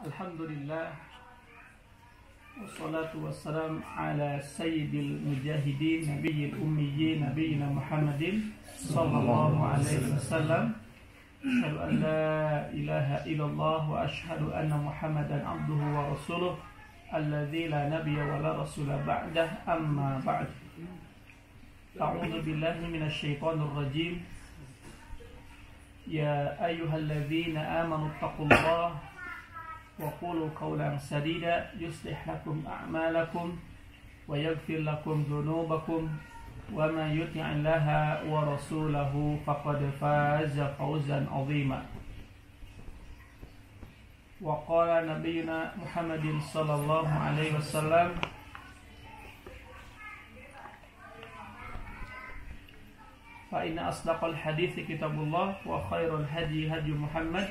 Alhamdulillah, wassalatu wassalam ala sayyidil mujahidin nabiyil ummiyin nabiyina Muhammadin sallallahu alaihi wasallam. Asyhadu an la ilaha illallah wa asyhadu anna Muhammadan abduhu wa rasuluh alladzi la nabiyya wa la rasula ba'dah, amma ba'd. A'udzu billahi minasyaitonir rajim. Ya ayyuhalladzina amanu taqullaha وقولوا قولا سديدا يصلح لكم أعمالكم ويغفر لكم ذنوبكم ومن يطع الله ورسوله فقد فاز فوزا عظيما. وقال نبينا محمد صلى الله عليه وسلم فإن أصدق الحديث كتاب الله وخير الهدي هدي محمد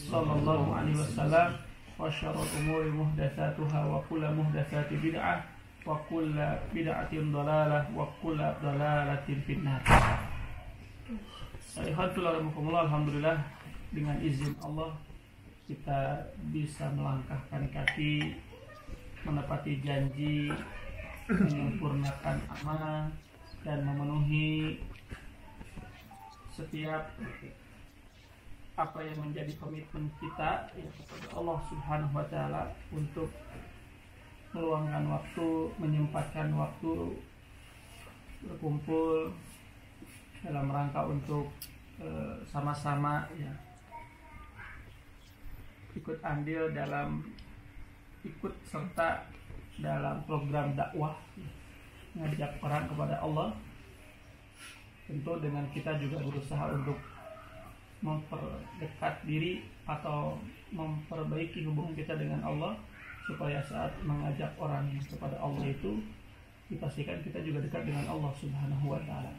صلى الله عليه وسلم وشر الأمور محدثاتها وكل محدثات بدعة وكل بدعة ضلالة وكل ضلالة في النار. Alhamdulillah, dengan izin Allah kita bisa melangkahkan kaki menepati janji, menyempurnakan amanah dan memenuhi setiap apa yang menjadi komitmen kita ya, kepada Allah Subhanahu wa taala untuk meluangkan waktu, menyempatkan waktu berkumpul dalam rangka untuk sama-sama ya ikut andil dalam ikut serta dalam program dakwah ya, mengajak orang kepada Allah. Tentu dengan kita juga berusaha untuk memperdekat diri atau memperbaiki hubungan kita dengan Allah, supaya saat mengajak orang kepada Allah itu dipastikan kita juga dekat dengan Allah Subhanahu wa taala.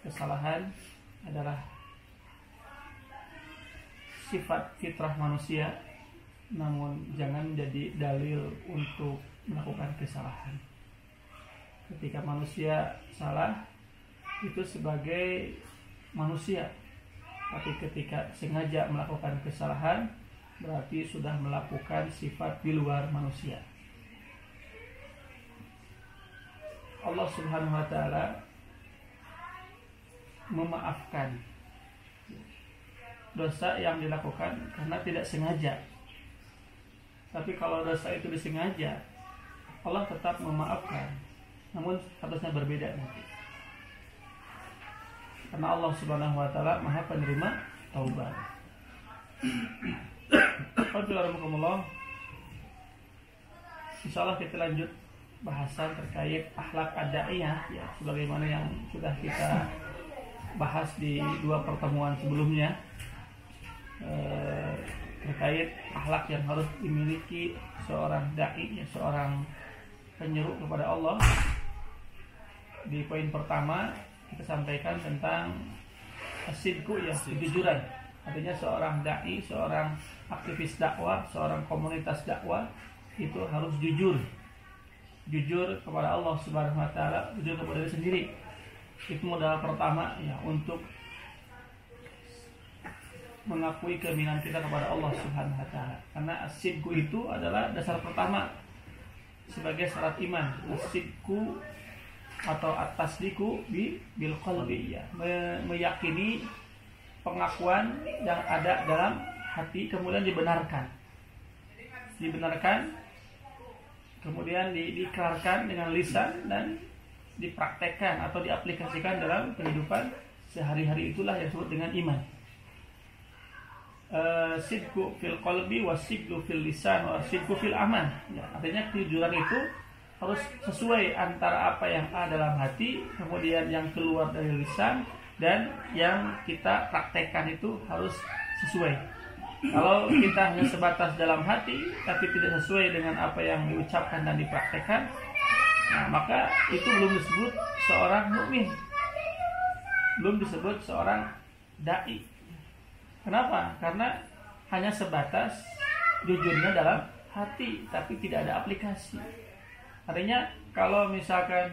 Kesalahan adalah sifat fitrah manusia, namun jangan menjadi dalil untuk melakukan kesalahan. Ketika manusia salah itu sebagai manusia, tapi ketika sengaja melakukan kesalahan berarti sudah melakukan sifat di luar manusia. Allah Subhanahu wa taala memaafkan dosa yang dilakukan karena tidak sengaja. Tapi kalau dosa itu disengaja, Allah tetap memaafkan, namun harusnya berbeda nanti. Karena Allah Subhanahu wa taala Maha penerima taubat. Alhamdulillah. Insyaallah kita lanjut bahasan terkait akhlak ad-da'iyah ya, sebagaimana yang sudah kita bahas di dua pertemuan sebelumnya, terkait akhlak yang harus dimiliki seorang dai ya, seorang penyeru kepada Allah. Di poin pertama kita sampaikan tentang asidku ya, kejujuran. Artinya seorang dai, seorang aktivis dakwah, seorang komunitas dakwah itu harus jujur. Jujur kepada Allah Subhanahu wa taala, jujur kepada diri sendiri. Itu modal pertama ya untuk mengakui keinginan kita kepada Allah Subhanahu wa taala. Karena asidku itu adalah dasar pertama sebagai syarat iman. Asidku atau at-tasdiqu bil qalbi ya, meyakini pengakuan yang ada dalam hati kemudian dibenarkan, kemudian diikrarkan dengan lisan dan dipraktekkan atau diaplikasikan dalam kehidupan sehari-hari. Itulah yang disebut dengan iman. Sidqu fil qalbi wa sidqu fil lisan wa sidqu fil aman ya, artinya kejujuran itu harus sesuai antara apa yang ada dalam hati, kemudian yang keluar dari lisan, dan yang kita praktekkan itu harus sesuai. Kalau kita hanya sebatas dalam hati tapi tidak sesuai dengan apa yang diucapkan dan dipraktekkan, nah, maka itu belum disebut seorang mukmin, belum disebut seorang dai. Kenapa? Karena hanya sebatas jujurnya dalam hati tapi tidak ada aplikasi. Artinya kalau misalkan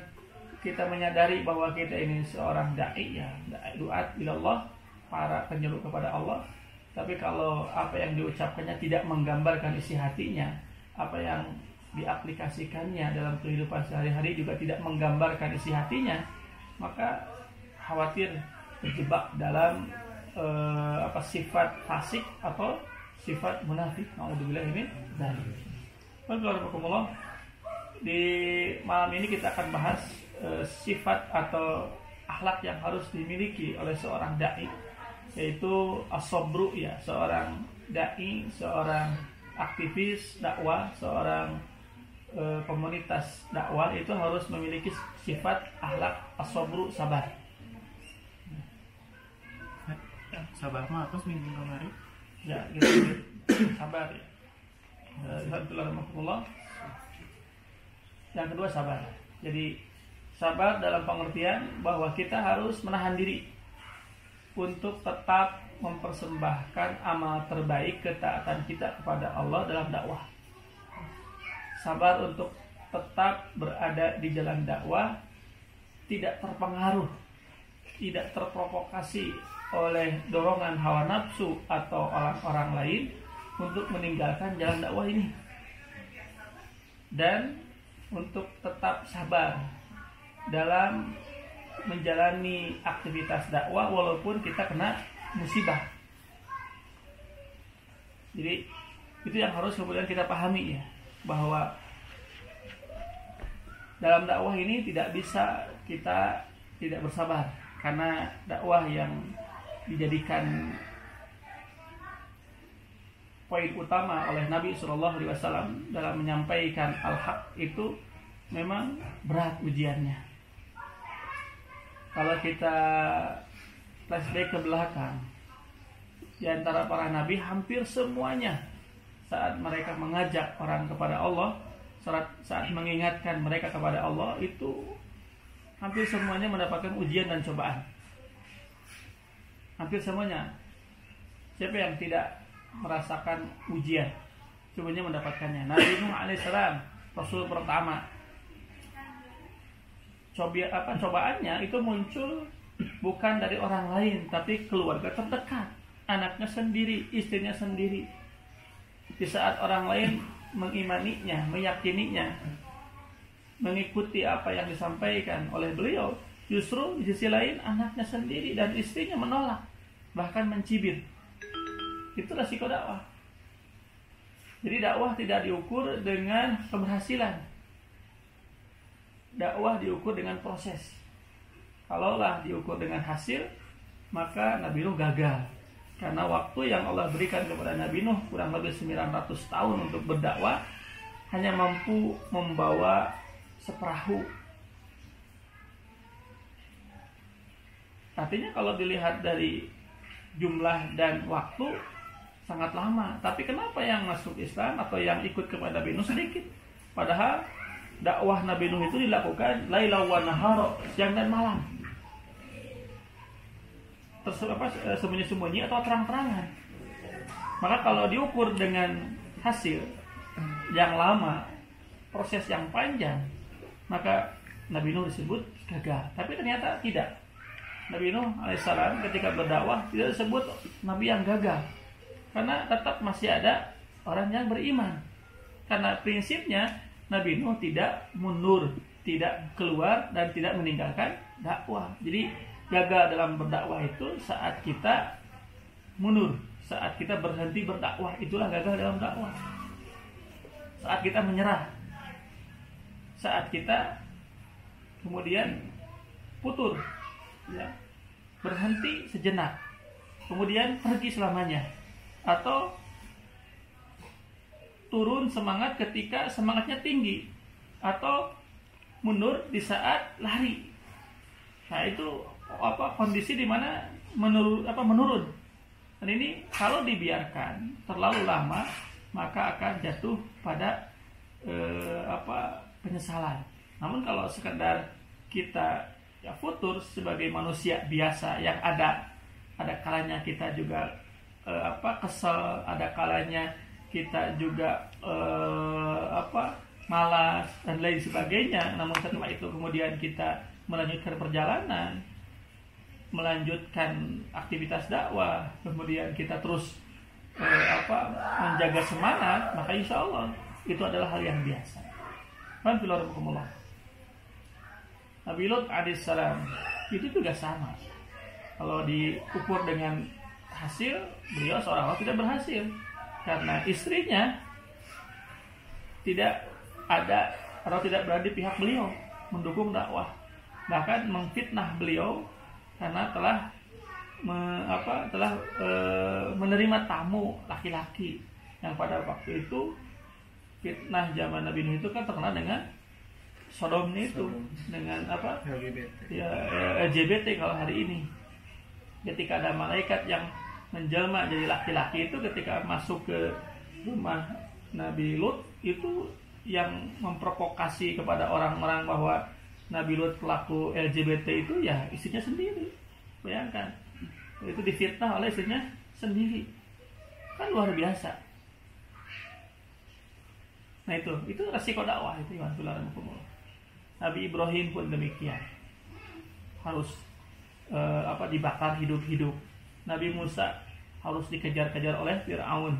kita menyadari bahwa kita ini seorang dai ya, duat ilallah, para penyeru kepada Allah, Tapi kalau apa yang diucapkannya tidak menggambarkan isi hatinya, apa yang diaplikasikannya dalam kehidupan sehari-hari juga tidak menggambarkan isi hatinya, maka khawatir terjebak dalam sifat fasik atau sifat munafik. Nauzubillah ini dari. Bismillahirrahmanirrahim. Di malam ini kita akan bahas sifat atau akhlak yang harus dimiliki oleh seorang dai, yaitu as-sabru, ya, seorang dai, seorang aktivis dakwah, seorang komunitas dakwah itu harus memiliki sifat akhlak as-sabru, sabar. Sabar mah apa seminggu kemarin? Ya, gitu. Sabar ya. Alhamdulillah. Yang kedua sabar. Jadi sabar dalam pengertian bahwa kita harus menahan diri untuk tetap mempersembahkan amal terbaik ketaatan kita kepada Allah dalam dakwah. Sabar untuk tetap berada di jalan dakwah, tidak terpengaruh, tidak terprovokasi oleh dorongan hawa nafsu atau orang-orang lain untuk meninggalkan jalan dakwah ini, dan untuk tetap sabar dalam menjalani aktivitas dakwah walaupun kita kena musibah. Jadi itu yang harus kemudian kita pahami, ya, bahwa dalam dakwah ini tidak bisa kita tidak bersabar, karena dakwah yang dijadikan poin utama oleh Nabi SAW dalam menyampaikan al-haq itu memang berat ujiannya. Kalau kita flashback ke belakang, di antara para nabi hampir semuanya saat mereka mengajak orang kepada Allah, saat mengingatkan mereka kepada Allah, itu hampir semuanya mendapatkan ujian dan cobaan. Hampir semuanya. Siapa yang tidak merasakan ujian? Semuanya mendapatkannya. Nabi Nuh alaihissalam, Rasul pertama, cobaannya itu muncul bukan dari orang lain, tapi keluarga terdekat, anaknya sendiri, istrinya sendiri. Di saat orang lain mengimaninya, meyakininya, mengikuti apa yang disampaikan oleh beliau, justru di sisi lain anaknya sendiri dan istrinya menolak, bahkan mencibir. Itu resiko dakwah. Jadi dakwah tidak diukur dengan keberhasilan, dakwah diukur dengan proses. Kalaulah diukur dengan hasil, maka Nabi Nuh gagal, karena waktu yang Allah berikan kepada Nabi Nuh kurang lebih 900 tahun untuk berdakwah, hanya mampu membawa seperahu. Artinya kalau dilihat dari jumlah dan waktu sangat lama. Tapi kenapa yang masuk Islam atau yang ikut kepada Nabi Nuh sedikit? Padahal dakwah Nabi Nuh itu dilakukan laila wa nahar, siang dan malam. Sembunyi-sembunyi atau terang-terangan. Maka kalau diukur dengan hasil yang lama, proses yang panjang, maka Nabi Nuh disebut gagal. Tapi ternyata tidak. Nabi Nuh alaihissalam ketika berdakwah tidak disebut Nabi yang gagal, karena tetap masih ada orang yang beriman. Karena prinsipnya Nabi Nuh tidak mundur, tidak keluar, dan tidak meninggalkan dakwah. Jadi gagal dalam berdakwah itu saat kita mundur, saat kita berhenti berdakwah, itulah gagal dalam dakwah. Saat kita menyerah, saat kita kemudian putur, ya, berhenti sejenak, kemudian pergi selamanya, atau turun semangat ketika semangatnya tinggi, atau mundur di saat lari. Nah, itu kondisi di mana menurun. Dan ini kalau dibiarkan terlalu lama, maka akan jatuh pada penyesalan. Namun kalau sekedar kita futur sebagai manusia biasa yang ada kalanya kita juga kesel, ada kalanya kita juga malas dan lain sebagainya. Namun setelah itu kemudian kita melanjutkan perjalanan, melanjutkan aktivitas dakwah, kemudian kita terus menjaga semangat, maka insya Allah itu adalah hal yang biasa. Alhamdulillah. Nabi Lut alaihissalam itu juga sama. Kalau diukur dengan hasil, beliau seolah-olah tidak berhasil karena istrinya tidak ada atau tidak berada di pihak beliau mendukung dakwah, bahkan memfitnah beliau karena telah menerima tamu laki-laki yang pada waktu itu fitnah zaman Nabi Nuh itu kan terkenal dengan sodomnya itu, dengan LGBT. Ya, LGBT kalau hari ini. Ketika ada malaikat yang menjelma jadi laki-laki itu ketika masuk ke rumah Nabi Lut itu yang memprovokasi kepada orang-orang bahwa Nabi Lut pelaku LGBT itu ya istrinya sendiri. Bayangkan, itu difitnah oleh istrinya sendiri, kan luar biasa. Nah itu resiko dakwah itu. Nabi Ibrahim pun demikian, harus dibakar hidup-hidup. Nabi Musa harus dikejar-kejar oleh Fir'aun.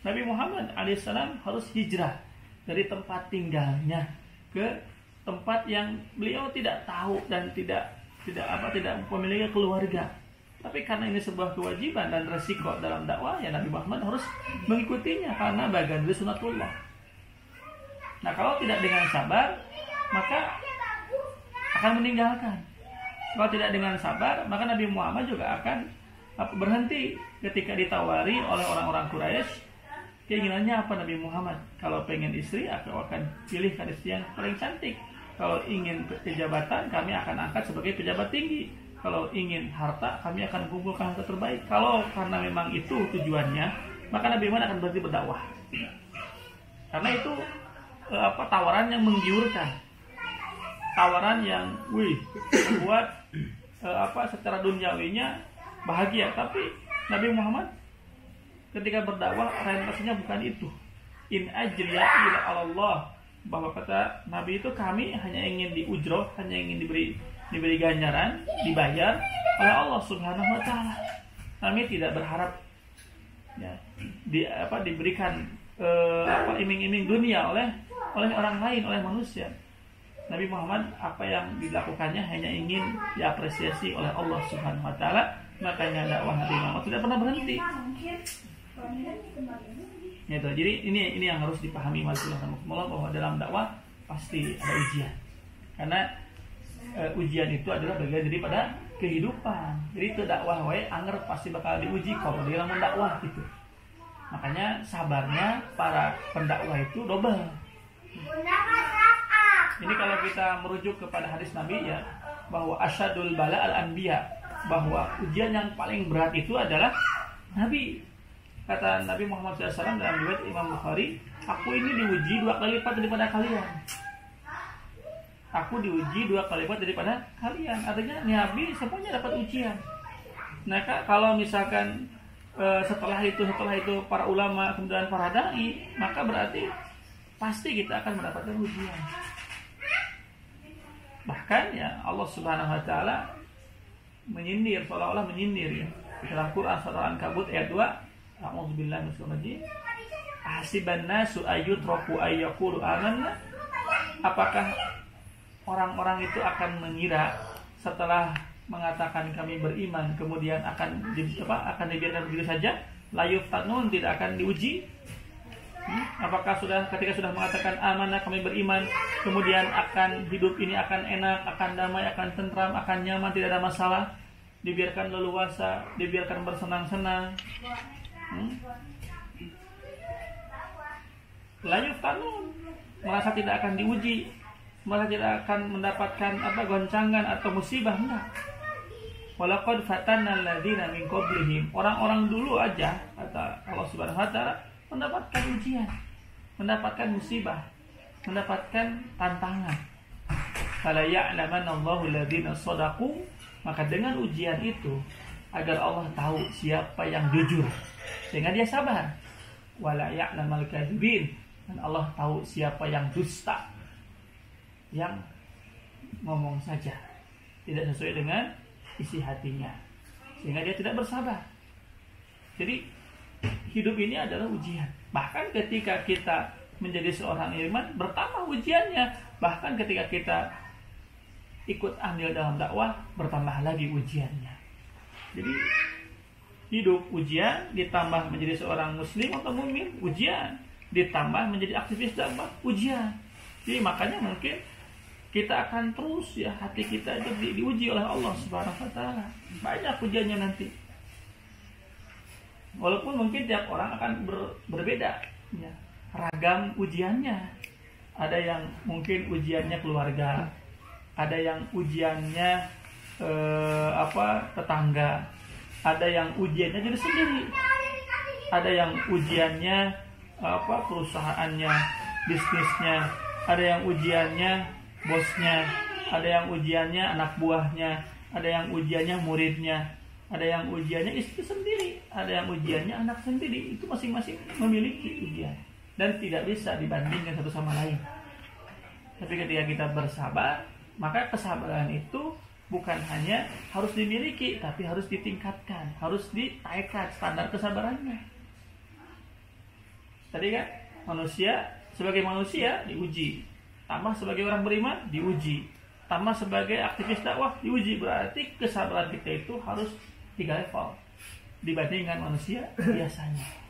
Nabi Muhammad alaihissalam harus hijrah dari tempat tinggalnya ke tempat yang beliau tidak tahu dan tidak memiliki keluarga. Tapi karena ini sebuah kewajiban dan resiko dalam dakwah, ya Nabi Muhammad harus mengikutinya karena bagian dari sunatullah. Nah, kalau tidak dengan sabar, maka akan meninggalkan. Kalau tidak dengan sabar, maka Nabi Muhammad juga akan berhenti ketika ditawari oleh orang-orang Quraisy. Keinginannya apa Nabi Muhammad? Kalau pengen istri, aku akan pilihkan istri yang paling cantik. Kalau ingin kejabatan, kami akan angkat sebagai pejabat tinggi. Kalau ingin harta, kami akan kumpulkan harta terbaik. Kalau karena memang itu tujuannya, maka Nabi Muhammad akan berhenti berdakwah. Karena itu tawaran yang menggiurkan, tawaran yang buat secara duniawinya bahagia. Tapi Nabi Muhammad ketika berdakwah orientasinya bukan itu. In ajriya ila Allah, bahwa kata Nabi itu kami hanya ingin diujroh, hanya ingin diberi ganjaran, dibayar oleh Allah Subhanahu wa taala. Kami tidak berharap diberikan iming-iming dunia oleh orang lain, oleh manusia. Nabi Muhammad apa yang dilakukannya hanya ingin diapresiasi oleh Allah Subhanahu wa taala. Makanya dakwah Nabi Muhammad tidak pernah berhenti. Gitu. Jadi ini yang harus dipahami masalah bahwa dalam dakwah pasti ada ujian. Karena ujian itu adalah bagian daripada kehidupan. Jadi itu dakwah wae anger pasti bakal diuji kalau dia mendakwah gitu. Makanya sabarnya para pendakwah itu double. Ini kalau kita merujuk kepada hadis Nabi ya, bahwa asyadul bala al-anbiya, bahwa ujian yang paling berat itu adalah Nabi. Kata Nabi Muhammad SAW dalam riwayat Imam Bukhari, aku ini diuji 2 kali lipat daripada kalian. Aku diuji 2 kali lipat daripada kalian. Artinya Nabi semuanya dapat ujian. Nah kalau misalkan setelah itu para ulama kemudian para dai, maka berarti pasti kita akan mendapatkan ujian. Bahkan ya Allah Subhanahu wa taala menyindir, seolah-olah menyindir ya. Dalam Quran surah Al-Ankabut ayat 2, a'udzubillahi minasyaitonir rajim. Hasiban nasu ayyutraku ayyaqulu amanna? Apakah orang-orang itu akan mengira setelah mengatakan kami beriman kemudian akan dibiarkan begitu saja? La yuftanun, tidak akan diuji? Apakah ketika sudah mengatakan amanah kami beriman, kemudian akan hidup ini akan enak, akan damai, akan tentram, akan nyaman, tidak ada masalah, dibiarkan leluasa, dibiarkan bersenang-senang? La yuftanun, merasa tidak akan diuji, merasa tidak akan mendapatkan goncangan atau musibah, enggak. Walaqad fatanna alladziina min qablihim, orang-orang dulu aja kata Allah Subhanahu wa taala mendapatkan ujian, mendapatkan musibah, mendapatkan tantangan. Fala ya'lamanna Allahu alladziina shadaqu, maka dengan ujian itu agar Allah tahu siapa yang jujur sehingga dia sabar. Wala ya'lamal kadzibin, dan Allah tahu siapa yang dusta, yang ngomong saja tidak sesuai dengan isi hatinya sehingga dia tidak bersabar. Jadi hidup ini adalah ujian. Bahkan ketika kita menjadi seorang iman, bertambah ujiannya. Bahkan ketika kita ikut andil dalam dakwah, bertambah lagi ujiannya. Jadi hidup ujian, ditambah menjadi seorang muslim atau mukmin, ujian, ditambah menjadi aktivis dakwah, ujian. Jadi makanya mungkin kita akan terus ya, hati kita itu diuji oleh Allah Subhanahu wa taala. Banyak ujiannya nanti. Walaupun mungkin tiap orang akan berbeda ya, ragam ujiannya. Ada yang mungkin ujiannya keluarga, ada yang ujiannya tetangga, ada yang ujiannya diri sendiri, ada yang ujiannya perusahaannya, bisnisnya, ada yang ujiannya bosnya, ada yang ujiannya anak buahnya, ada yang ujiannya muridnya, ada yang ujiannya istri sendiri, ada yang ujiannya anak sendiri. Itu masing-masing memiliki ujian dan tidak bisa dibandingkan satu sama lain. Tapi ketika kita bersabar, maka kesabaran itu bukan hanya harus dimiliki, tapi harus ditingkatkan, harus dinaikkan standar kesabarannya. Tadi kan manusia sebagai manusia diuji, tambah sebagai orang beriman diuji, tambah sebagai aktivis dakwah diuji. Berarti kesabaran kita itu harus 3 level dibandingkan manusia biasanya.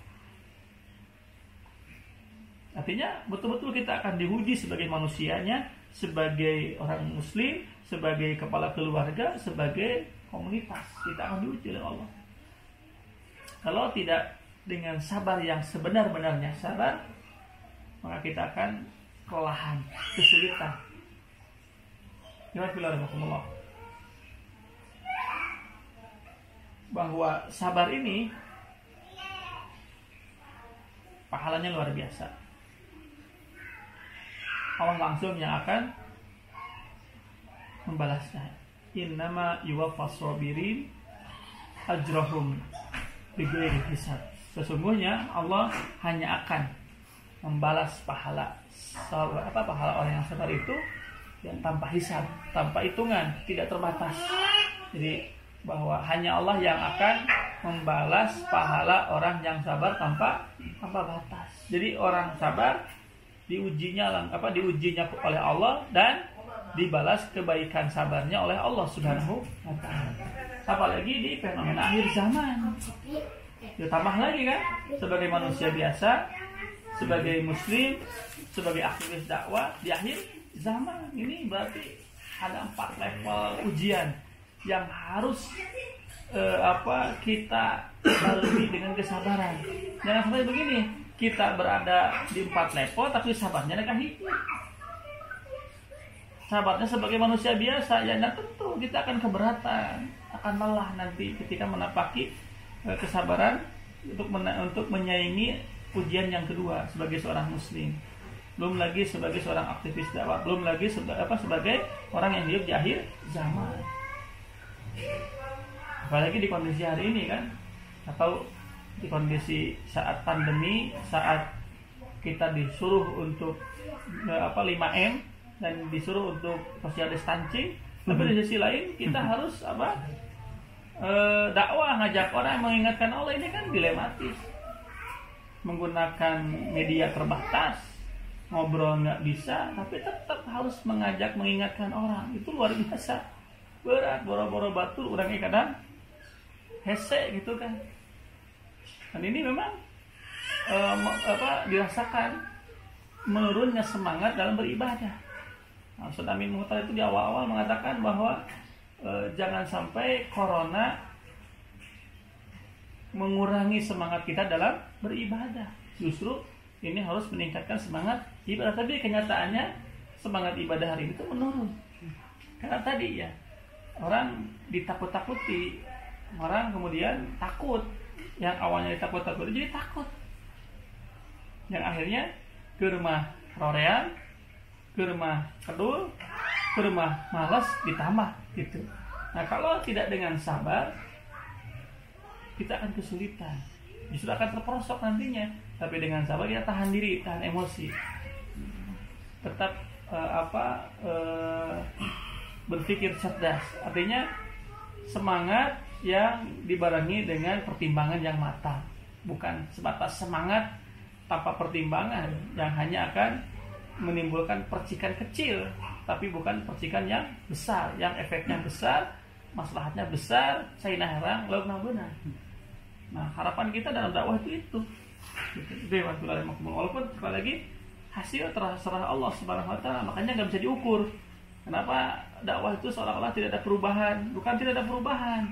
Artinya betul-betul kita akan diuji sebagai manusianya, sebagai orang muslim, sebagai kepala keluarga, sebagai komunitas. Kita akan diuji oleh Allah. Kalau tidak dengan sabar yang sebenar-benarnya sabar, maka kita akan kelelahan, kesulitan. Bismillahirrahmanirrahim. Bahwa sabar ini pahalanya luar biasa. Allah langsung yang akan membalasnya. Innama yuwaffas sabirin ajrahum bighairi hisab. Sesungguhnya Allah hanya akan membalas pahala orang yang sabar itu yang tanpa hisab, tanpa hitungan, tidak terbatas. Jadi bahwa hanya Allah yang akan membalas pahala orang yang sabar tanpa batas. Jadi orang sabar diujinya oleh Allah dan dibalas kebaikan sabarnya oleh Allah Subhanahu wa taala. Apalagi di fenomena akhir zaman. Ditambah lagi kan, sebagai manusia biasa, sebagai muslim, sebagai aktivis dakwah di akhir zaman ini, berarti ada 4 level ujian yang harus kita lalui dengan kesabaran. Jangan sampai begini, kita berada di 4 level tapi sabarnya akan hidup. Sabarnya sebagai manusia biasa, ya tentu kita akan keberatan, akan lelah nanti ketika menapaki kesabaran untuk menyaingi ujian yang kedua sebagai seorang muslim. Belum lagi sebagai seorang aktivis dakwah, belum lagi sebagai orang yang hidup di akhir zaman. Apalagi di kondisi hari ini kan, atau di kondisi saat pandemi, saat kita disuruh untuk 5M dan disuruh untuk social distancing, tapi di sisi lain kita harus dakwah, ngajak orang, mengingatkan Allah. Ini kan dilematis, menggunakan media terbatas, ngobrol nggak bisa, tapi tetap harus mengajak, mengingatkan orang. Itu luar biasa berat, boro-boro batur orangnya kadang hese gitu kan. Dan ini memang dirasakan menurunnya semangat dalam beribadah. Nah, Ustaz Amin Muhtar itu di awal-awal mengatakan bahwa jangan sampai corona mengurangi semangat kita dalam beribadah. Justru ini harus meningkatkan semangat ibadah. Tapi kenyataannya semangat ibadah hari ini itu menurun. Karena tadi ya, orang ditakut-takuti, orang kemudian takut. Yang awalnya ditakut-takuti jadi takut. Yang akhirnya ke rumah rorean, ke rumah kedul, ke rumah malas ditambah gitu. Nah, kalau tidak dengan sabar, kita akan kesulitan, justru akan terperosok nantinya. Tapi dengan sabar kita tahan diri, tahan emosi, tetap berpikir cerdas. Artinya semangat yang dibarengi dengan pertimbangan yang matang. bukan sebatas semangat tanpa pertimbangan yang hanya akan menimbulkan percikan kecil, tapi bukan percikan yang besar, yang efeknya besar, maslahatnya besar, sainah herang lauk benar. Nah, harapan kita dalam dakwah itu. Gitu. Walaupun sekali lagi hasil terserah Allah Subhanahu wa taala, makanya nggak bisa diukur. Kenapa dakwah itu seolah-olah tidak ada perubahan? Bukan tidak ada perubahan.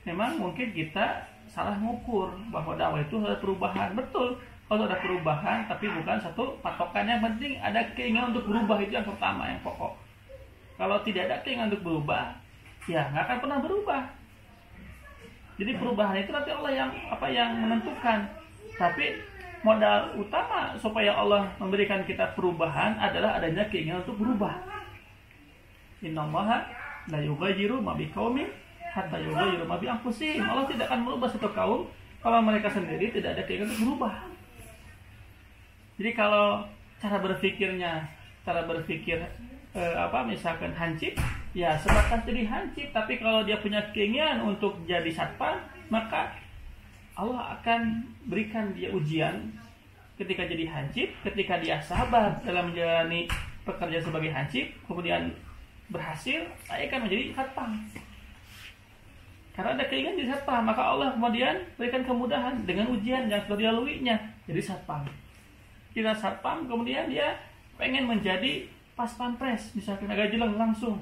Memang mungkin kita salah mengukur bahwa dakwah itu ada perubahan. Betul, kalau ada perubahan, tapi bukan satu patokan. Yang penting ada keinginan untuk berubah, itu yang pertama, yang pokok. Kalau tidak ada keinginan untuk berubah, ya nggak akan pernah berubah. Jadi perubahan itu nanti Allah yang menentukan. Tapi modal utama supaya Allah memberikan kita perubahan adalah adanya keinginan untuk berubah. Innallaha la yughayyiru ma biqaumin hatta yughayyiru ma bi anfusihim. Allah tidak akan merubah satu kaum kalau mereka sendiri tidak ada keinginan untuk berubah. Jadi kalau cara berpikir misalkan hansip, ya sebatas jadi hansip. Tapi kalau dia punya keinginan untuk jadi satpam, maka Allah akan berikan dia ujian ketika jadi hansip, ketika dia sabar dalam menjalani pekerjaan sebagai hansip, kemudian berhasil, saya akan menjadi satpam. Karena ada keinginan jadi satpam, maka Allah kemudian berikan kemudahan dengan ujian yang sudah dilaluinya jadi satpam. Kita satpam, kemudian dia pengen menjadi pas pampres, misalkan agak jelang langsung.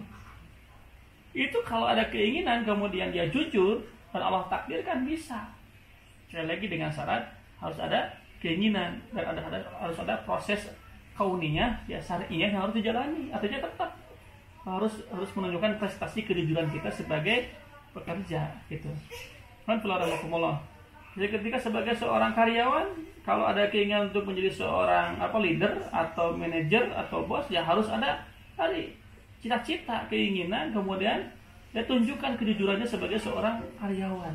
Itu kalau ada keinginan kemudian dia jujur dan Allah takdirkan bisa. Sekali lagi dengan syarat harus ada keinginan dan harus ada proses kauniyah, ya syar'iyah yang harus dijalani. Artinya tetap harus menunjukkan prestasi kejujuran kita sebagai pekerja gitu. Jadi ketika sebagai seorang karyawan, kalau ada keinginan untuk menjadi seorang leader atau manajer atau bos, ya harus ada tadi cita-cita, keinginan, kemudian dia tunjukkan kejujurannya sebagai seorang karyawan.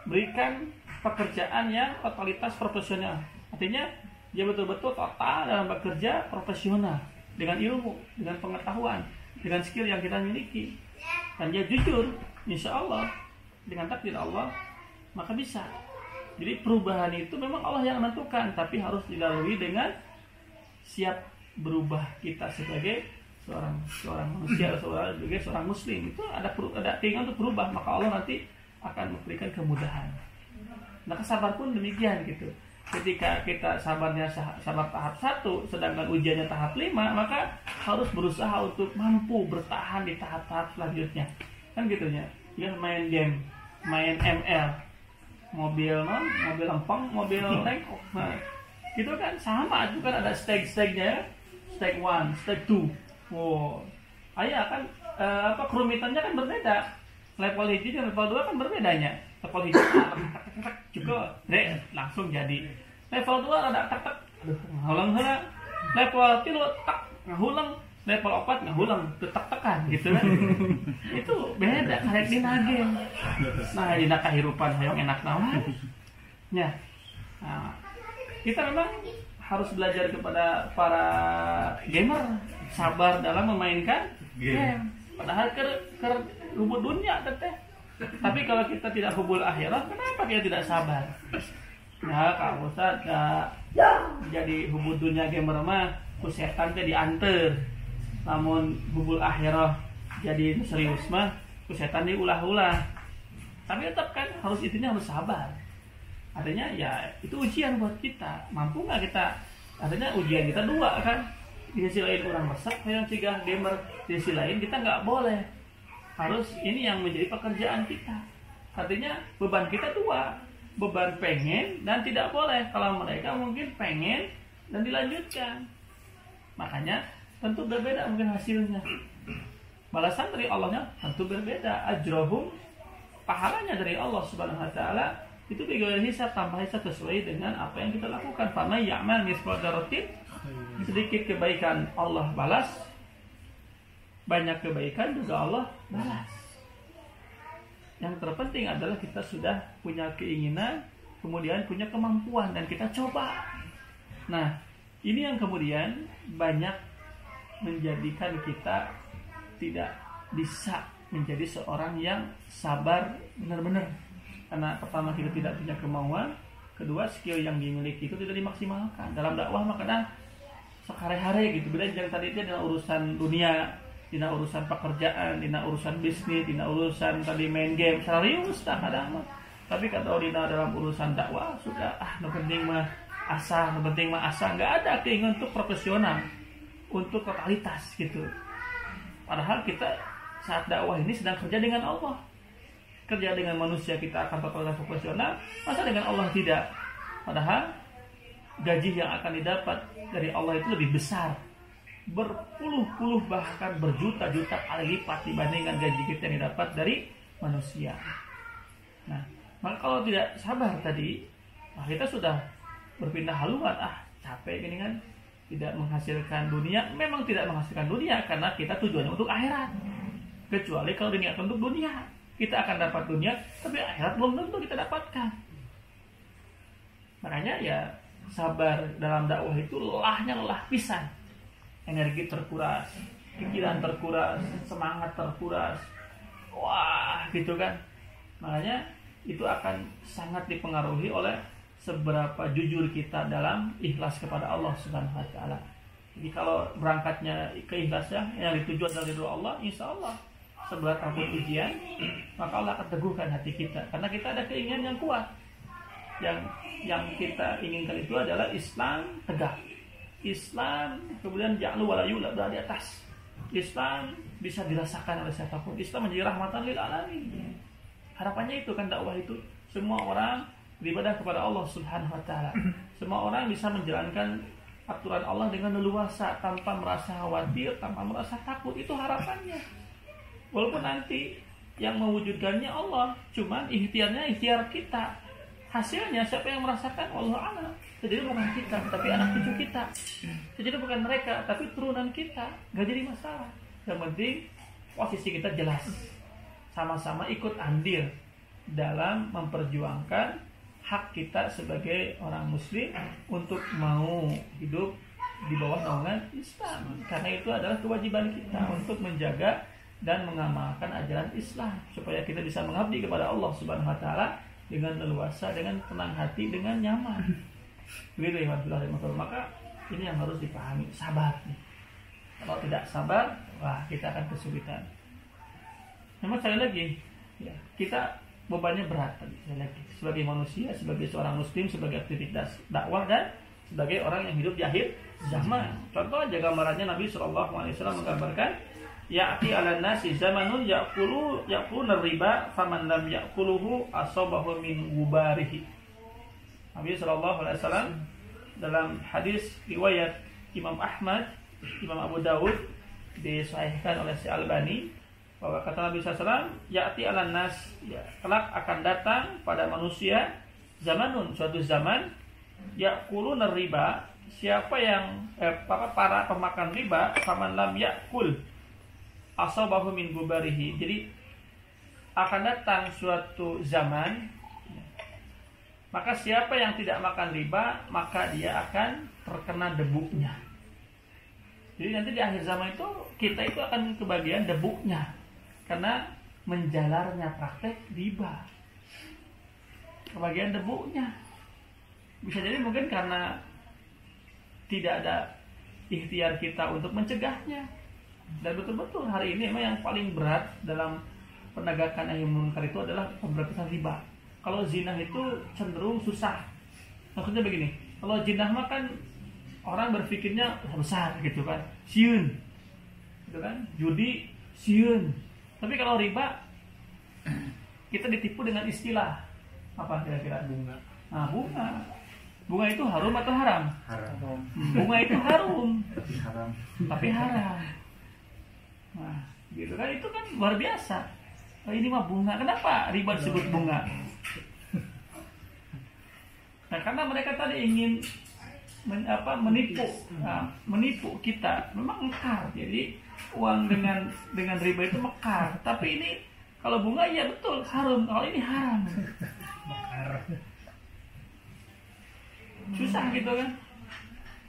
Berikan pekerjaan yang totalitas profesional. Artinya dia betul-betul total dalam bekerja profesional dengan ilmu, dengan pengetahuan, dengan skill yang kita miliki. Dan dia jujur, insya Allah dengan takdir Allah maka bisa. Jadi perubahan itu memang Allah yang menentukan, tapi harus dilalui dengan siap berubah kita sebagai seorang manusia, sebagai seorang muslim. Itu ada keinginan untuk berubah, maka Allah nanti akan memberikan kemudahan. Nah, sabar pun demikian gitu. Ketika kita sabar tahap 1, sedangkan ujiannya tahap 5, maka harus berusaha untuk mampu bertahan di tahap-tahap selanjutnya. Kan gitunya. Dia main game, main ML, mobil lempeng, mobil lengkok. Nah, gitu kan sama, itu kan ada stage-nya, stage 1, stage 2. Wow. Ayah kan kerumitannya kan berbeda. Level hiji dan level 2 kan berbedanya. Level hiji juga langsung jadi. Level 2 ada tak ngulang heula. Level 3 tak ngulang. Level 4 ngulang tekan gitu kan. Itu beda karek dina game. Nah, dina kahirupan hayang enak naon. Ya. Nah, kita memang harus belajar kepada para gamer, sabar dalam memainkan game. Padahal ke hubul dunia teteh. Tapi kalau kita tidak hubul akhirat, kenapa kita tidak sabar? Nah, Kak Ustaz jadi hubul dunia gamer mah ku setan teh dianter. Namun hubul akhirat jadi serius mah ku setan diulah-ulah. Tapi tetap kan harus sabar. Artinya ya itu ujian buat kita. Mampu nggak kita? Artinya ujian kita 2 kan. Di sisi lain orang masak, yang 3 gamer. Di sisi lain kita nggak boleh. Harus ini yang menjadi pekerjaan kita. Artinya beban kita 2. Beban pengen dan tidak boleh. Kalau mereka mungkin pengen dan dilanjutkan. Makanya tentu berbeda mungkin hasilnya. Balasan dari Allahnya tentu berbeda. Ajrohum, pahalanya dari Allah Subhanahu wa taala itu bighairi hisab, tanpa hisab, sesuai dengan apa yang kita lakukan. Fama ya'mal mithqala dzarratin, sedikit kebaikan Allah balas, banyak kebaikan juga Allah balas. Yang terpenting adalah kita sudah punya keinginan, kemudian punya kemampuan, dan kita coba. Nah, ini yang kemudian banyak menjadikan kita tidak bisa menjadi seorang yang sabar benar-benar. Karena pertama kita tidak punya kemauan, kedua skill yang dimiliki itu tidak dimaksimalkan. Dalam dakwah mah kadang sekare-hare gitu. Beda yang tadi itu adalah urusan dunia, dina urusan pekerjaan, dina urusan bisnis, dina urusan tadi main game, serius tak kadang mah. Tapi kalau dina dalam urusan dakwah sudah nu penting mah asa, nggak ada keinginan untuk profesional, untuk totalitas gitu. Padahal kita saat dakwah ini sedang kerja dengan Allah. Kerja dengan manusia kita akan totalitas profesional, masa dengan Allah tidak? Padahal gaji yang akan didapat dari Allah itu lebih besar, berpuluh-puluh bahkan berjuta-juta kali lipat dibandingkan gaji kita yang didapat dari manusia. Nah, maka kalau tidak sabar tadi, kita sudah berpindah haluan, capek gini kan, tidak menghasilkan dunia. Memang tidak menghasilkan dunia karena kita tujuannya untuk akhirat. Kecuali kalau diniatkan untuk dunia, kita akan dapat dunia, tapi akhirat belum tentu kita dapatkan. Makanya ya sabar dalam dakwah itu lelah pisan. Energi terkuras, pikiran terkuras, semangat terkuras. Wah, gitu kan. Makanya itu akan sangat dipengaruhi oleh seberapa jujur kita dalam ikhlas kepada Allah Subhanahu wa taala. Jadi kalau berangkatnya keikhlasnya yang dituju adalah ridho Allah, insya Allah seberat apapun ujian, maka Allah akan teguhkan hati kita. Karena kita ada keinginan yang kuat. Yang kita inginkan itu adalah Islam tegak. Islam kemudian ja'lu wala yula, berada di atas. Islam bisa dirasakan oleh siapapun. Islam menjadi rahmatan lil alamin. Harapannya itu kan dakwah itu semua orang beribadah kepada Allah Subhanahu wa taala. Semua orang bisa menjalankan aturan Allah dengan leluasa tanpa merasa khawatir, tanpa merasa takut. Itu harapannya. Walaupun nanti yang mewujudkannya Allah, cuman ikhtiar kita. Hasilnya siapa yang merasakan? Allah a'lam. Jadi bukan kita, tapi anak cucu kita. Jadi bukan mereka, tapi turunan kita. Gak jadi masalah. Yang penting posisi kita jelas. Sama-sama ikut andil dalam memperjuangkan hak kita sebagai orang muslim untuk mau hidup di bawah naungan Islam. Karena itu adalah kewajiban kita untuk menjaga dan mengamalkan ajaran Islam supaya kita bisa mengabdi kepada Allah Subhanahu wa taala dengan leluasa, dengan tenang hati, dengan nyaman. Begitu ya, maka ini yang harus dipahami, sabar nih. Kalau tidak sabar, wah kita akan kesulitan. Memang sekali lagi, ya, kita bebannya berat tadi. Sekali lagi, sebagai manusia, sebagai seorang muslim, sebagai aktivitas dakwah dan sebagai orang yang hidup di akhir zaman. Contoh aja gambarannya Nabi SAW menggambarkan, ya'ti 'alan nasi zamanun ya'kuluna riba faman lam ya'kuluhu asabahu min gubarihi. Nabi SAW dalam hadis riwayat Imam Ahmad, Imam Abu Dawud disahihkan oleh Syekh Albani bahwa kata Nabi SAW, ya'ti 'alan nas, ya, kelak akan datang pada manusia zamanun, suatu zaman, ya'kuluna riba, siapa yang para pemakan riba, faman lam ya'kul asabahu min gubarihi. Jadi akan datang suatu zaman, maka siapa yang tidak makan riba, maka dia akan terkena debunya. Jadi nanti di akhir zaman itu kita itu akan kebagian debunya karena menjalarnya praktek riba. Kebagian debunya. Bisa jadi mungkin karena tidak ada ikhtiar kita untuk mencegahnya. Dan betul-betul hari ini memang yang paling berat dalam penegakan nahi munkar itu adalah pemberantasan riba. Kalau zina itu cenderung susah. Maksudnya begini, kalau zina mah kan orang berpikirnya besar gitu kan, sieun, gitu kan, judi sieun. Tapi kalau riba kita ditipu dengan istilah apa kira-kira? Bunga. Nah, bunga itu harum atau haram? Haram. Bunga itu harum, Haram. tapi haram. Nah, gitu kan, itu kan luar biasa. Ini mah bunga. Kenapa riba disebut bunga? Nah, karena mereka tadi ingin menipu kita. Memang mekar. Jadi uang dengan riba itu mekar. Tapi ini kalau bunga ya betul harum. Kalau ini haram. Mekar. Susah gitu kan.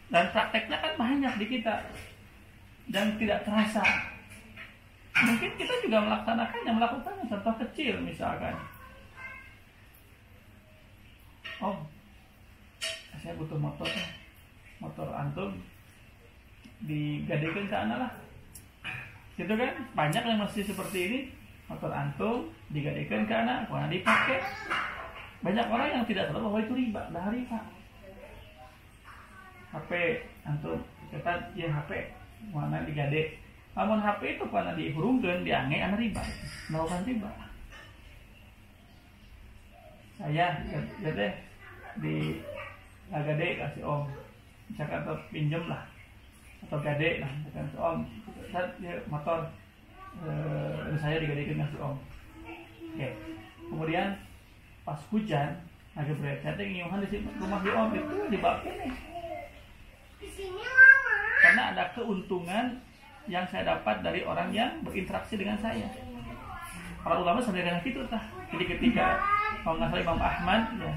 Dan prakteknya kan banyak di kita dan tidak terasa. Mungkin kita juga melakukannya. Contoh kecil misalkan, Om, saya butuh motor antum digadekan ke anak lah, gitu kan? Banyak yang masih seperti ini, motor antum digadekan ke anak, karena dipakai. Banyak orang yang tidak tahu bahwa itu riba, dah riba. HP antum kita ya HP mana digade, namun HP itu karena dihurungkan diange anak riba, melakukan riba. Saya ya deh di gade kasih om, misalkan atau pinjem lah atau gade lah, misalkan om ya, motor saya digadekan kasih om. Oke. Kemudian pas hujan agak berat, saya ngiyuhan di rumah di om itu dibawa nih. Karena ada keuntungan yang saya dapat dari orang yang berinteraksi dengan saya. Para ulama sebenarnya gitu tah. Jadi ketika kalau nggak salah Imam Ahmad ya,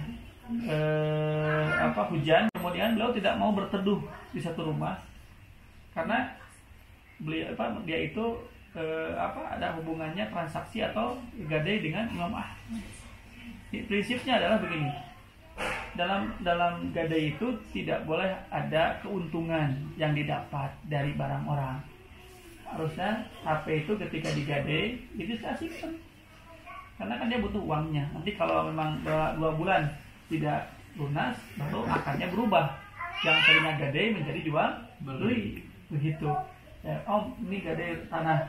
hujan, kemudian beliau tidak mau berteduh di satu rumah karena dia itu ada hubungannya transaksi atau gade dengan Imam Ahmad. Prinsipnya adalah begini. Dalam gade itu tidak boleh ada keuntungan yang didapat dari barang orang. Harusnya HP itu ketika digade itu saya simpan, karena kan dia butuh uangnya. Nanti kalau memang 2 bulan tidak lunas, baru akarnya berubah, yang tadinya gade menjadi jual beli, begitu ya. Om, ini gade tanah,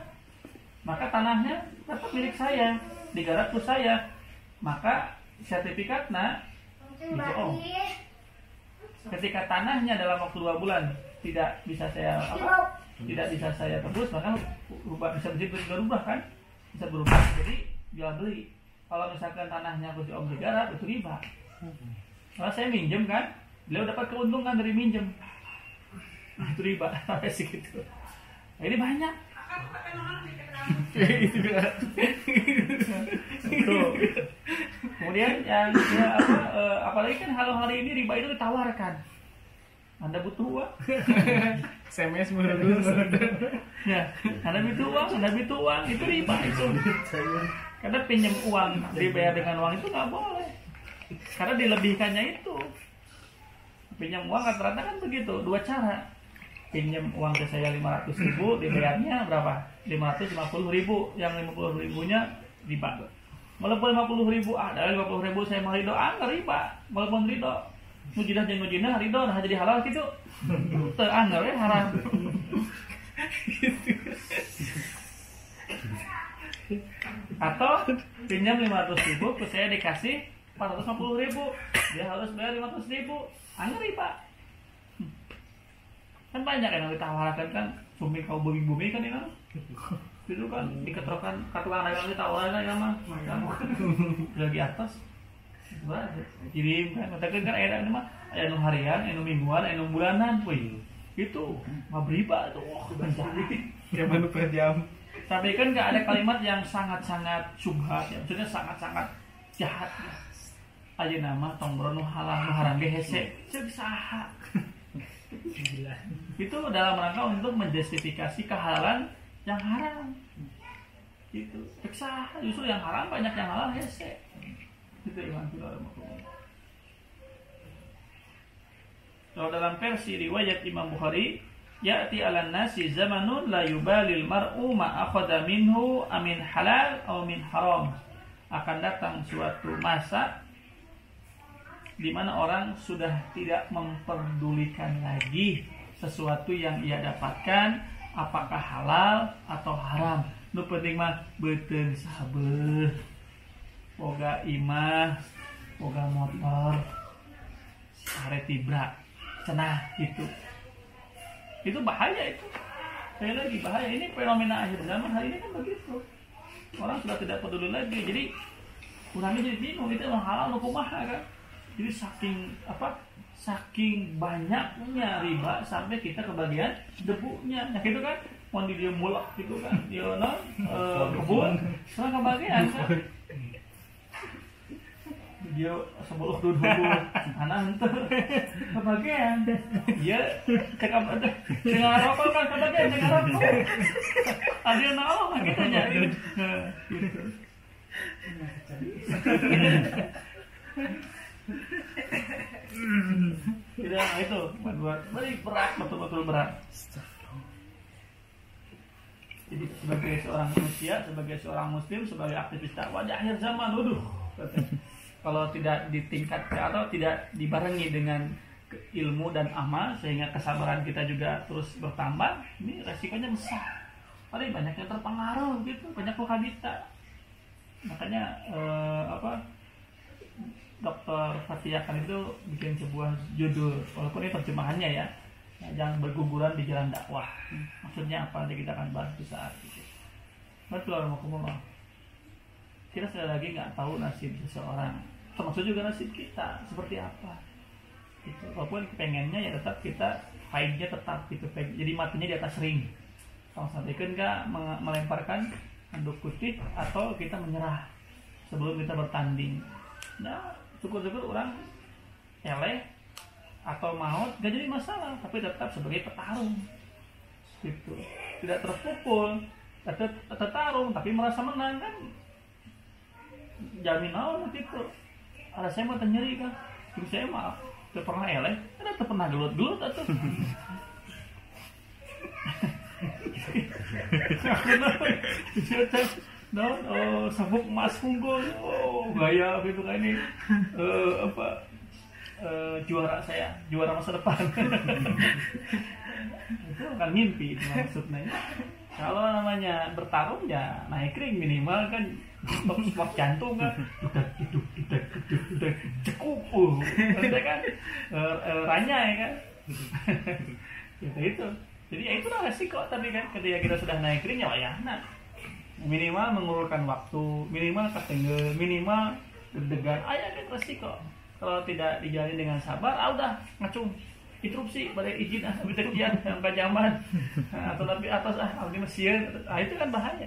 maka tanahnya tetap milik saya, digarap ke saya, maka sertifikatnya bisa om. Ketika tanahnya dalam waktu 2 bulan tidak bisa saya tebus, maka bisa berubah kan, bisa berubah jadi jual beli. Kalau misalkan tanahnya si om digarap itu riba. Kalau saya minjem kan, beliau dapat keuntungan dari minjem, itu riba. Sampai segitu. Nah, ini banyak. Kemudian yang apalagi kan hal-hal ini riba itu ditawarkan. Anda butuh uang, SMS dulu. ya, Anda butuh uang, itu riba itu. Karena pinjam uang dibayar dengan uang itu nggak boleh, karena dilebihkannya itu. Pinjam uang rata-rata kan begitu, 2 cara. Pinjam uang ke saya 500.000, dibayarnya berapa? 550.000, yang 50.000-nya riba. Walaupun 50.000, dari 50.000 saya mau ridho, nggak riba. Walaupun ridho, mujidah jeung mujidah ridho, nah jadi halal gitu. Teu anggar we haram. Atau pinjam 500.000 ke saya dikasih 450.000, dia harus bayar 500.000, anggar riba. Kan banyak yang ditawarkan kan, sumi kau bumi kan ini itu kan diketrokan katuang dagang ditawaran kan mah lagi atas kirim kan, katakan kan ada mah aya nu harian, anu mingguan, anu bulanan, wih itu mah riba tuh, mencari Zaman per jam. tapi kan nggak ada kalimat yang sangat-sangat subhat ya, maksudnya sangat-sangat jahat ya. Aja nama tombro nu halal nu haram ge hese saha. Itu dalam rangka untuk menjustifikasi kehalalan yang haram. Itu sah, justru yang haram banyak yang halal hese. Itu Imam Bukhari. Kalau dalam versi riwayat Imam Bukhari, ya'ti 'alan nasi zamanun la yubalil mar'u ma akhadha minhu amin halal aw min haram. Akan datang suatu masa di mana orang sudah tidak memperdulikan lagi sesuatu yang ia dapatkan apakah halal atau haram. Nu penting mah beuteung sabeuh, boga imah, boga motor, are tibra, cenah gitu. Itu bahaya itu. Sekali lagi bahaya, ini fenomena akhir zaman hari ini kan begitu. Orang sudah tidak peduli lagi. Jadi kurangnya jadi bingung itu emang halal atau kumaha kan. Jadi saking banyaknya riba sampai kita kebagian debunya. Nah gitu kan, mau di dia mulak gitu kan, dia kebun, setelah kebagian kan. Dia sebelum duduk anak ente kebagian. Dia dengan rokok kan kebagian dengan rokok. Adil naon gitu nya. Gitu. Tidak, itu buat berat, betul-betul berat. Jadi sebagai seorang manusia, sebagai seorang muslim, sebagai aktivis dakwah di akhir zaman, kalau tidak ditingkatkan atau tidak dibarengi dengan ilmu dan amal sehingga kesabaran kita juga terus bertambah, ini resikonya besar. Paling banyak yang terpengaruh gitu, banyak wahhabita. Makanya Dr. Fatih Yakan itu bikin sebuah judul, walaupun ini terjemahannya ya, jangan berguguran di jalan dakwah. Maksudnya apa? Nanti kita akan bahas di saat itu. Bismillahirrahmanirrahim. Kita sekali lagi nggak tahu nasib seseorang, termasuk juga nasib kita seperti apa. Gitu. Walaupun pengennya ya tetap kita fight-nya tetap gitu, jadi matinya di atas ring. Kalau sampai kan nggak melemparkan handuk putih atau kita menyerah sebelum kita bertanding. Nah, syukur-syukur orang eleh atau maut gak jadi masalah, tapi tetap sebagai petarung gitu, tidak terpukul, tertarung tapi merasa menang kan, jamin awal gitu. Ada saya mau nyeri kan, saya mah tidak pernah eleh, ada pernah gelut-gelut atau sabuk emas unggul, gaya gitu kan ini juara saya, juara masa depan. Itu kan mimpi itu maksudnya. Kalau namanya bertarung ya naik ring minimal kan stop jantung kan, cekup, nanti kan ranyai kan, gitu. Jadi ya itulah resiko tadi kan, ketika kita sudah naik ring ya nah minimal mengulurkan waktu, minimal ketenggel, minimal deg-degan, kan resiko. Kalau tidak dijalani dengan sabar, udah ngacung, interupsi, pada izin minta kian sampai zaman, atau lebih atas di Mesir, itu kan bahaya.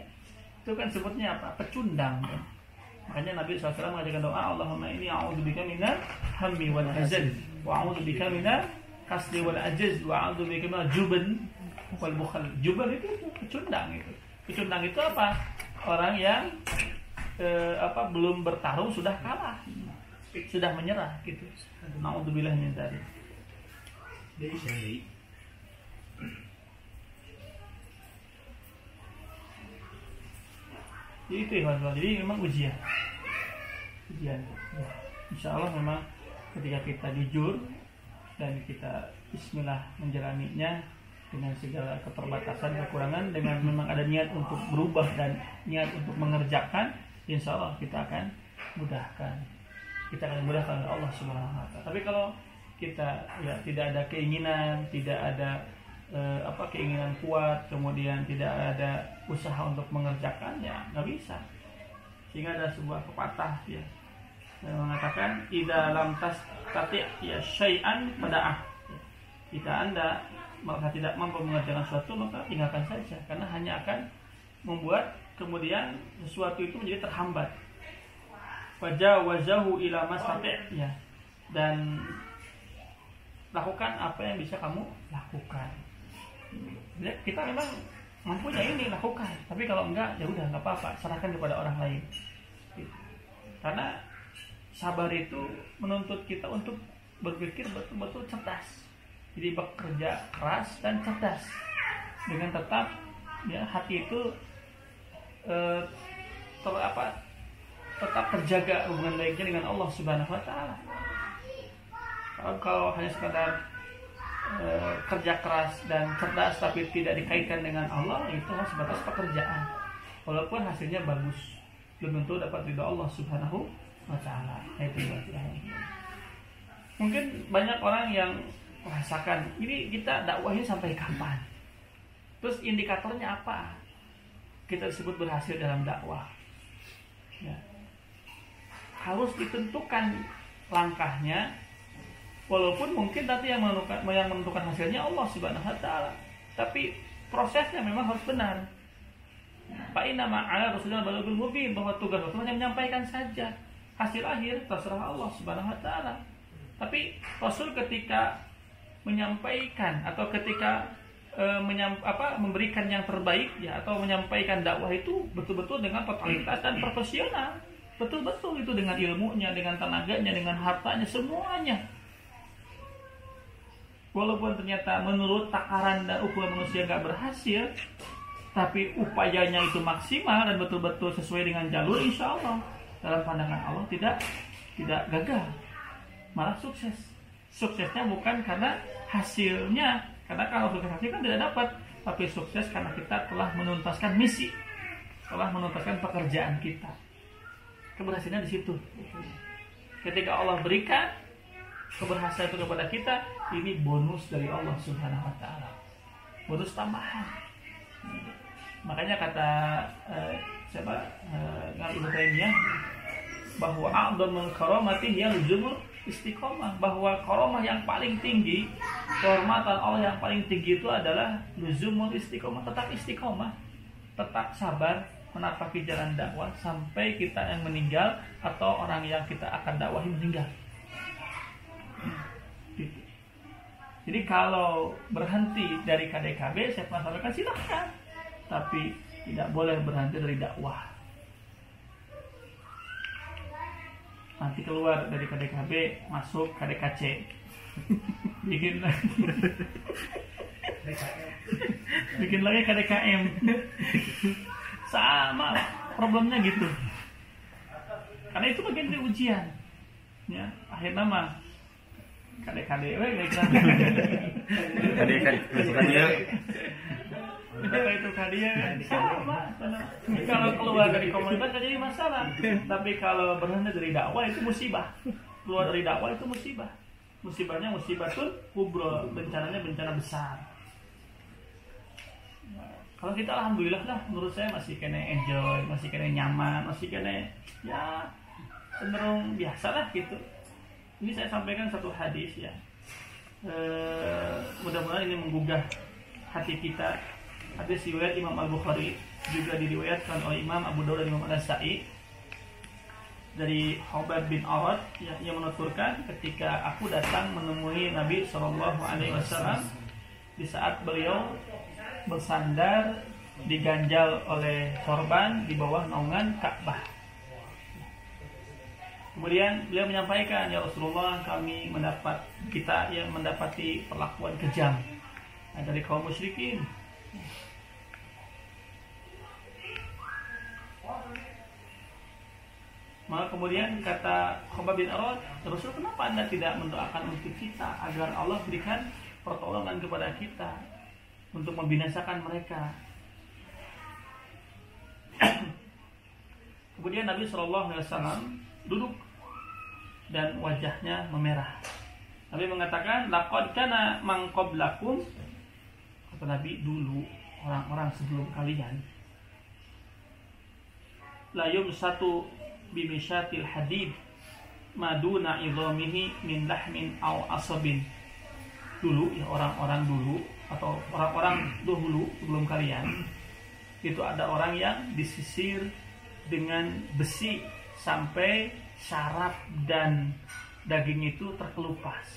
Itu kan sebutnya apa? Pecundang. Kan? Makanya Nabi SAW mengajarkan doa, Allahumma inni a'udzubika minal hammi wal hazan, wa a'udzubika minal kasli wal ajaz, wa a'udzubika minal juban wal bukhal. Juban itu pecundang itu. Pecundang itu apa? Orang yang belum bertarung sudah kalah, sudah menyerah gitu. Naudzubillah min dzalik. Jadi itu ya, jadi memang ujian. Ya. Insya Allah memang ketika kita jujur dan kita Bismillah menjalaninya dengan segala keterbatasan, kekurangan, dengan memang ada niat untuk berubah dan niat untuk mengerjakan, insya Allah kita akan mudahkan. Kita akan mudahkan oleh Allah Subhanahu wa Ta'ala. Tapi kalau kita ya tidak ada keinginan, tidak ada keinginan kuat, kemudian tidak ada usaha untuk mengerjakannya, nggak bisa. Sehingga ada sebuah pepatah ya yang mengatakan idza lam tastati' ya syai'an pada'ah. Jika Anda maka tidak mampu mengerjakan sesuatu, maka tinggalkan saja, karena hanya akan membuat kemudian sesuatu itu menjadi terhambat. Wajawazahu ila mastati' ya, dan lakukan apa yang bisa kamu lakukan. Ya, kita memang mampunya ini lakukan, tapi kalau enggak ya udah nggak apa-apa, serahkan kepada orang lain. Karena sabar itu menuntut kita untuk berpikir betul-betul cerdas. Jadi bekerja keras dan cerdas dengan tetap ya hati itu tetap terjaga hubungan baiknya dengan Allah Subhanahu wa Ta'ala. Kalau hanya sekadar kerja keras dan cerdas tapi tidak dikaitkan dengan Allah, itu hanya sebatas pekerjaan. Walaupun hasilnya bagus, belum tentu dapat ridha Allah Subhanahu wa Ta'ala. Itu mungkin banyak orang yang merasakan ini kita dakwahnya sampai kapan? Terus indikatornya apa? Kita disebut berhasil dalam dakwah. Ya. Harus ditentukan langkahnya, walaupun mungkin nanti yang menentukan hasilnya Allah Subhanahu wa Ta'ala, tapi prosesnya memang harus benar. Fa inna ma'ala rasulina balagul mubin, bahwa tugas Rasul hanya menyampaikan saja, hasil akhir terserah Allah Subhanahu wa Ta'ala. Tapi Rasul ketika menyampaikan atau ketika memberikan yang terbaik ya, atau menyampaikan dakwah itu betul-betul dengan totalitas dan profesional. betul-betul itu dengan ilmunya, dengan tenaganya, dengan hartanya, semuanya. Walaupun ternyata menurut takaran dan ukuran manusia gak berhasil, tapi upayanya itu maksimal dan betul-betul sesuai dengan jalur, insya Allah dalam pandangan Allah tidak gagal, malah sukses. Suksesnya bukan karena hasilnya, karena kalau sukses hasil kan tidak dapat, tapi sukses karena kita telah menuntaskan misi, telah menuntaskan pekerjaan kita. Keberhasilan di situ. Ketika Allah berikan keberhasilan itu kepada kita, ini bonus dari Allah Subhanahu wa taala. Bonus tambahan. Makanya kata Ibnu Taimiyah bahwa a'dhamul karamati hiya luzumul istiqomah, bahwa karamah yang paling tinggi, kehormatan Allah yang paling tinggi itu adalah luzumul istiqomah, tetap istiqomah, tetap sabar menapaki jalan dakwah sampai kita yang meninggal atau orang yang kita akan dakwahi meninggal. Gitu. Jadi kalau berhenti dari KDKB, saya pernah sampaikan silahkan, tapi tidak boleh berhenti dari dakwah. Nanti keluar dari KDKB, masuk KDKC, bikin lagi KDKM, sama problemnya gitu. Karena itu bagian dari ujian, ya. Akhirnya mah KDKD, itu kalian sama. Kalau keluar dari komunitas jadi masalah, tapi kalau berhenti dari dakwah itu musibah. Keluar dari dakwah itu musibah. Musibahnya musibatul kubra, bencananya bencana besar. Kalau kita alhamdulillah lah, menurut saya masih kena enjoy, masih kena nyaman, masih kena ya cenderung biasa lah gitu. Ini saya sampaikan satu hadis ya. Mudah-mudahan ini menggugah hati kita. Hadis riwayat Imam Al-Bukhari, juga diriwayatkan oleh Imam Abu Dawud dan Imam An-Nasa'i dari Hubab bin Arad yang menuturkan, ketika aku datang menemui Nabi SAW di saat beliau bersandar diganjal oleh sorban di bawah naungan Ka'bah. Kemudian beliau menyampaikan, ya Rasulullah, kita yang mendapati perlakuan kejam dari kaum musyrikin. Maka kemudian kata Hubab bin Arad, Rasul, kenapa Anda tidak mendoakan untuk kita agar Allah berikan pertolongan kepada kita untuk membinasakan mereka? Kemudian Nabi SAW duduk dan wajahnya memerah. Nabi mengatakan, laqad kana man qablakum, kata Nabi, dulu orang-orang sebelum kalian, la yumsatu bimisyatil hadid maduna idhamihi min lahmin aw asabin. Dulu ya, orang-orang dulu atau orang-orang dahulu sebelum kalian itu ada orang yang disisir dengan besi sampai syaraf dan daging itu terkelupas.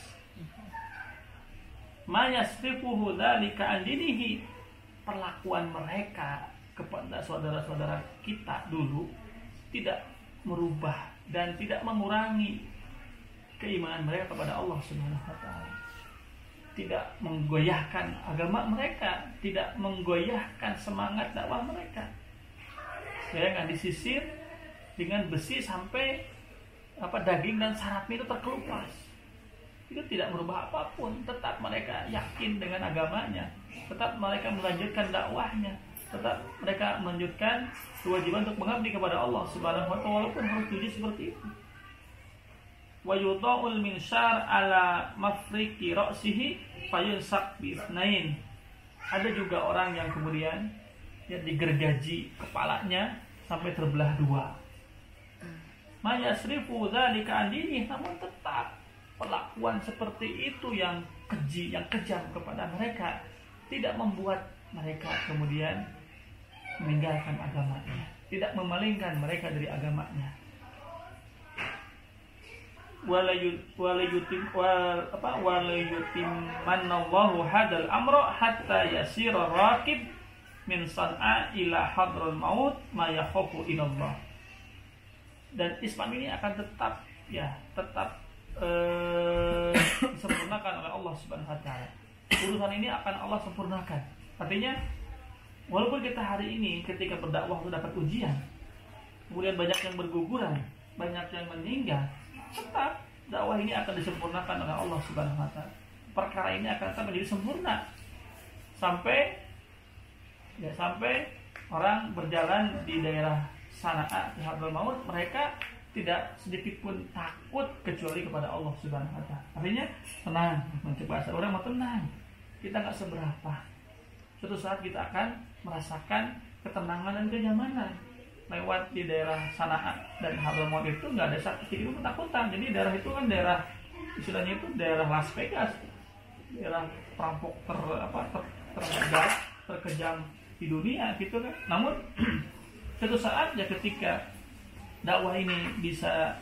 Ma yasrifuhu dzalika an dinihi, perlakuan mereka kepada saudara-saudara kita dulu tidak merubah dan tidak mengurangi keimanan mereka kepada Allah Subhanahu wa taala. Tidak menggoyahkan agama mereka, tidak menggoyahkan semangat dakwah mereka. Saya akan disisir dengan besi sampai daging dan sarafnya itu terkelupas. Itu tidak merubah apapun, tetap mereka yakin dengan agamanya, tetap mereka melanjutkan dakwahnya, tetap mereka melanjutkan kewajiban untuk mengabdi kepada Allah Subhanahu wa taala, walaupun harus diuji seperti itu. Wa yudha'ul minsyar ala mafriqi ra'sihi fayunsak bi itsnain. Ada juga orang yang kemudian digergaji kepalanya sampai terbelah dua. Ma yasrifu dzalika an dinihi, namun tetap perlakuan seperti itu yang keji, yang kejam kepada mereka tidak membuat mereka kemudian meninggalkan agamanya, tidak memalingkan mereka dari agamanya. Walayutimmanallahu hadal amra hatta yasira raqib min san'a ila hadral maut ma yakhafu ilallah. dan Islam ini akan tetap disempurnakan oleh Allah Subhanahu wa taala. Urusan ini akan Allah sempurnakan. Artinya walaupun kita hari ini ketika berdakwah itu dapat ujian, kemudian banyak yang berguguran, banyak yang meninggal, tetap dakwah ini akan disempurnakan oleh Allah Subhanahu wa taala. Perkara ini akan tetap menjadi sempurna sampai orang berjalan di daerah Sana'a di Hadramaut, mereka tidak sedikit pun takut kecuali kepada Allah Subhanahu wa taala. Artinya tenang, bahasa orang mau tenang. Kita nggak seberapa. Suatu saat kita akan merasakan ketenangan dan kenyamanan. Lewat di daerah Sana'a dan Hadramaut itu nggak ada sedikit pun ketakutan. Jadi daerah itu kan daerah istilahnya itu daerah Las Vegas, daerah perampok terkejam di dunia gitu kan. Namun suatu saat ya ketika dakwah ini bisa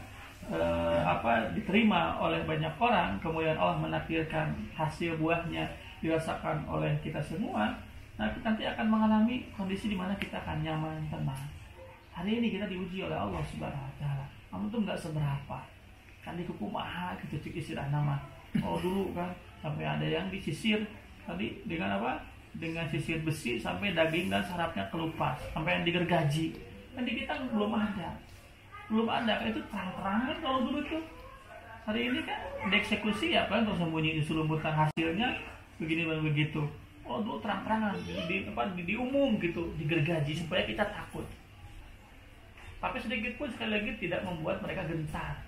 diterima oleh banyak orang, kemudian Allah menakdirkan hasil buahnya dirasakan oleh kita semua, nah kita nanti akan mengalami kondisi di mana kita akan nyaman, tenang. Hari ini kita diuji oleh Allah Subhanahu wa taala. Kamu tuh nggak seberapa. Kan di kukumaha gitu cik istilah nama. Oh dulu kan sampai ada yang disisir tadi dengan apa? Dengan sisir besi sampai daging dan sarafnya kelupas, sampai yang digergaji. Kan di kita belum ada. Kan itu terang-terangan kalau dulu tuh. Hari ini kan dieksekusi ya kan, terus sembunyi di selumutan hasilnya begini dan begitu. Oh dulu terang-terangan di umum gitu, digergaji supaya kita takut. Tapi sedikit pun sekali lagi tidak membuat mereka gentar,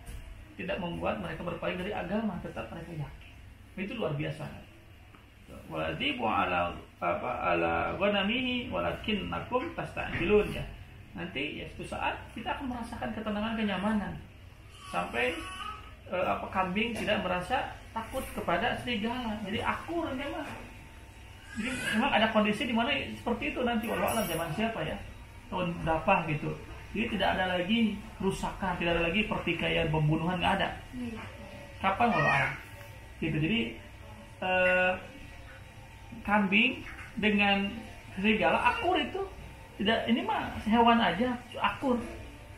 tidak membuat mereka berpaling dari agama, tetap mereka yakin. Itu luar biasa. Waladibu ala ghanamihi walakinnakum tasta'jilun ya. Nanti ya suatu saat kita akan merasakan ketenangan, kenyamanan. Sampai kambing tidak merasa takut kepada serigala. Jadi akur ini mah. Jadi memang ada kondisi di mana seperti itu nanti, walau alam zaman siapa ya, tahun berapa gitu. Jadi tidak ada lagi kerusakan, tidak ada lagi pertikaian, pembunuhan, nggak ada. Kapan walau alam gitu. Jadi kambing dengan serigala akur itu tidak, ini mah hewan aja akur,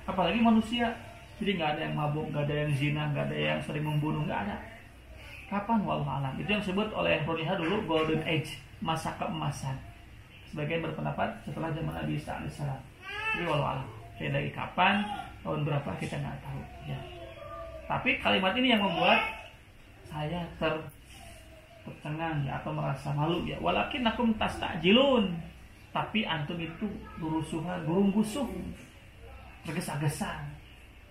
apalagi manusia. Jadi nggak ada yang mabuk, nggak ada yang zina, nggak ada yang sering membunuh, nggak ada. Kapan walau alam. Itu yang disebut oleh Roniha dulu Golden Age, masa keemasan. Sebagian berpendapat setelah zaman Nabi Isa alaihissalam. Jadi walau alam. Kayak dari kapan, tahun berapa kita nggak tahu. Ya. Tapi kalimat ini yang membuat saya tercengang ya, atau merasa malu ya. Walakinnakum tasta'jilun. Tapi antum itu berusuhan, gurung-gusuh, tergesa-gesa.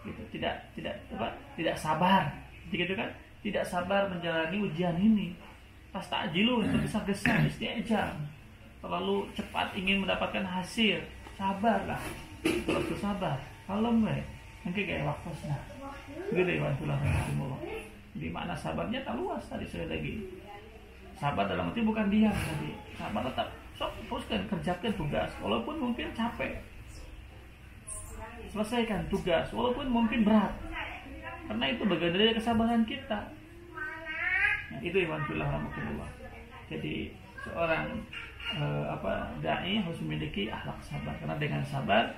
Gitu. Tidak sabar. Gitu kan? Tidak sabar menjalani ujian ini. Tasta'jilun, tergesa-gesa, isti'jal. Terlalu cepat ingin mendapatkan hasil. Sabarlah. Terus sabar. Kalem we. Mungkin kayak wakosna. Gede bantulah rahimahullah. Di mana sabarnya tak luas tadi sekali lagi. Sabar dalam arti bukan diam tadi. Sabar tetap teruskan, kerjakan tugas walaupun mungkin capek. Selesaikan tugas walaupun mungkin berat. Karena itu bagian dari kesabaran kita. Nah, itu imanullah rahmatullah. Jadi seorang dai harus memiliki akhlak sabar, karena dengan sabar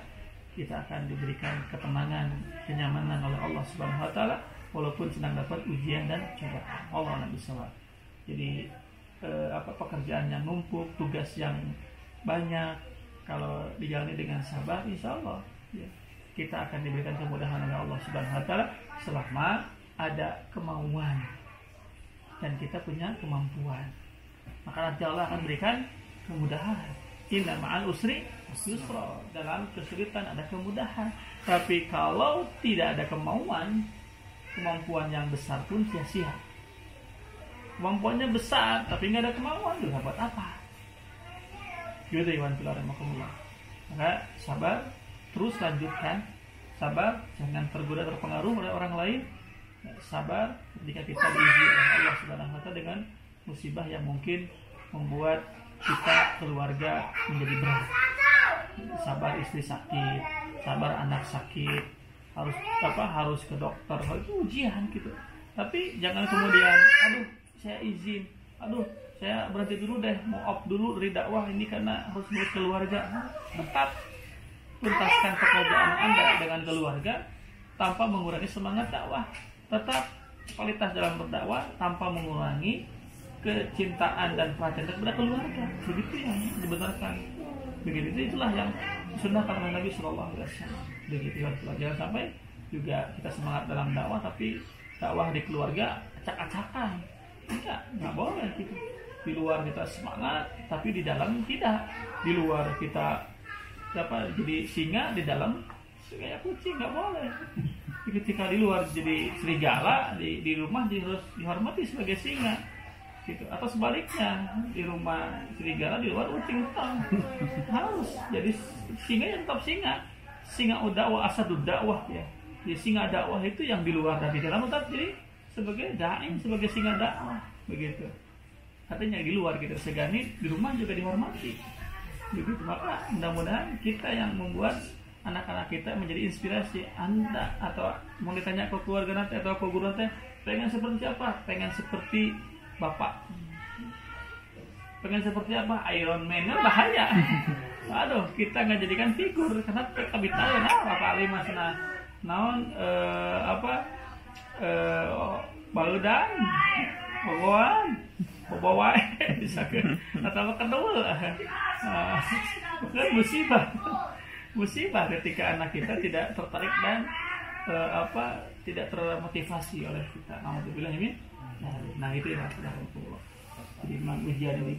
kita akan diberikan ketenangan, kenyamanan oleh Allah Subhanahu wa taala walaupun sedang dapat ujian dan cobaan. Allah Nabi SAW. Jadi pekerjaan yang numpuk, tugas yang banyak, kalau dijalani dengan sabar, insya Allah ya, kita akan diberikan kemudahan oleh Allah Subhanahu wa taala selama ada kemauan dan kita punya kemampuan. Maka nanti Allah akan berikan kemudahan. Inna ma'al usri yusra. Dalam kesulitan ada kemudahan. Tapi kalau tidak ada kemauan, kemampuan yang besar pun sia-sia. Kemampuannya besar tapi nggak ada kemauan, juga buat apa? Gitu ya, warahmatullah. Maka sabar, terus lanjutkan. Sabar, jangan tergoda terpengaruh oleh orang lain. Sabar ketika kita diuji oleh Allah Subhanahu wa taala dengan musibah yang mungkin membuat kita keluarga menjadi berat. Sabar istri sakit, sabar anak sakit, harus ke dokter. Hal itu ujian gitu. Tapi jangan kemudian, aduh saya izin, aduh saya berhenti dulu deh, mau off dulu dari dakwah ini karena harus ngurus keluarga. Tetap tuntaskan pekerjaan Anda dengan keluarga, tanpa mengurangi semangat dakwah. Tetap kualitas dalam berdakwah tanpa mengurangi kecintaan dan perhatian kepada keluarga. Begitu yang dibenarkan. Begitu itulah yang disunahkan oleh Nabi Shallallahu Alaihi Wasallam. Begitu ya, jangan sampai juga kita semangat dalam dakwah tapi dakwah di keluarga acak-acakan. Nggak boleh gitu. Di luar kita semangat tapi di dalam tidak. Di luar kita jadi singa, di dalam kayak kucing, nggak boleh. Ketika di luar jadi serigala, di rumah harus dihormati sebagai singa gitu. Atau sebaliknya, di rumah serigala, di luar kucing hitam. Harus jadi singa yang tetap singa. Singa dakwah, asad dakwah ya. Jadi singa dakwah itu yang di luar dan di dalam tetap jadi sebagai dai, sebagai singa dakwah begitu. Artinya di luar kita segani, di rumah juga dihormati. Begitu. Maka mudah-mudahan kita yang membuat anak-anak kita menjadi inspirasi. Anda atau mau ditanya ke keluarga nanti atau ke guru nanti, pengen seperti apa? Pengen seperti bapak. Pengen seperti apa? Iron Man, kan bahaya. Aduh, kita nggak jadikan figur karena kami tahu bapak Ali mas naon baludan, bawa bisa ke atau kedua bukan musibah ketika anak kita tidak tertarik dan tidak termotivasi oleh kita. Alhamdulillah ini. Nah itu ya Allah. Jadi memang ujian ini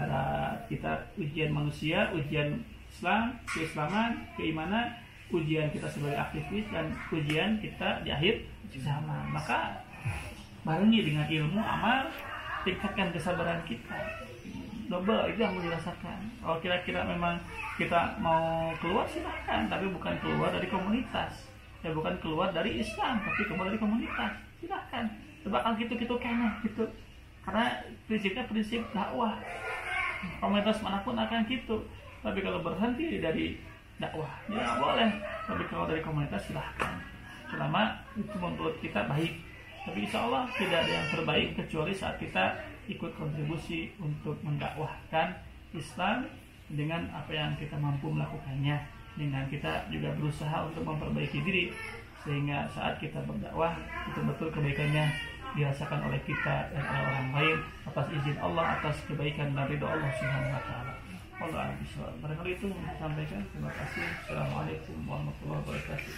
kita ujian manusia, ujian Islam, keislaman, keimanan, ujian kita sebagai aktivis dan ujian kita di akhir zaman. Maka barengi dengan ilmu, amal, tingkatkan kesabaran kita. Double itu yang mau dirasakan. Kalau kira-kira memang kita mau keluar silahkan, tapi bukan keluar dari komunitas. Ya bukan keluar dari Islam, tapi keluar dari komunitas. Silahkan. Bakal gitu-gitu kayaknya gitu. Karena prinsipnya prinsip dakwah. Komunitas manapun akan gitu. Tapi kalau berhenti dari dakwah, ya nggak boleh. Tapi kalau dari komunitas silahkan. Selama itu menurut kita baik. Tapi insya Allah tidak ada yang terbaik kecuali saat kita ikut kontribusi untuk mendakwahkan Islam dengan apa yang kita mampu melakukannya. Dengan kita juga berusaha untuk memperbaiki diri sehingga saat kita berdakwah betul-betul kebaikannya dirasakan oleh kita dan oleh orang lain atas izin Allah, atas kebaikan dan ridho Allah Subhanahu wa taala. Allah bismillah. Barangkali itu sampaikan. Terima kasih. Assalamualaikum warahmatullahi wabarakatuh.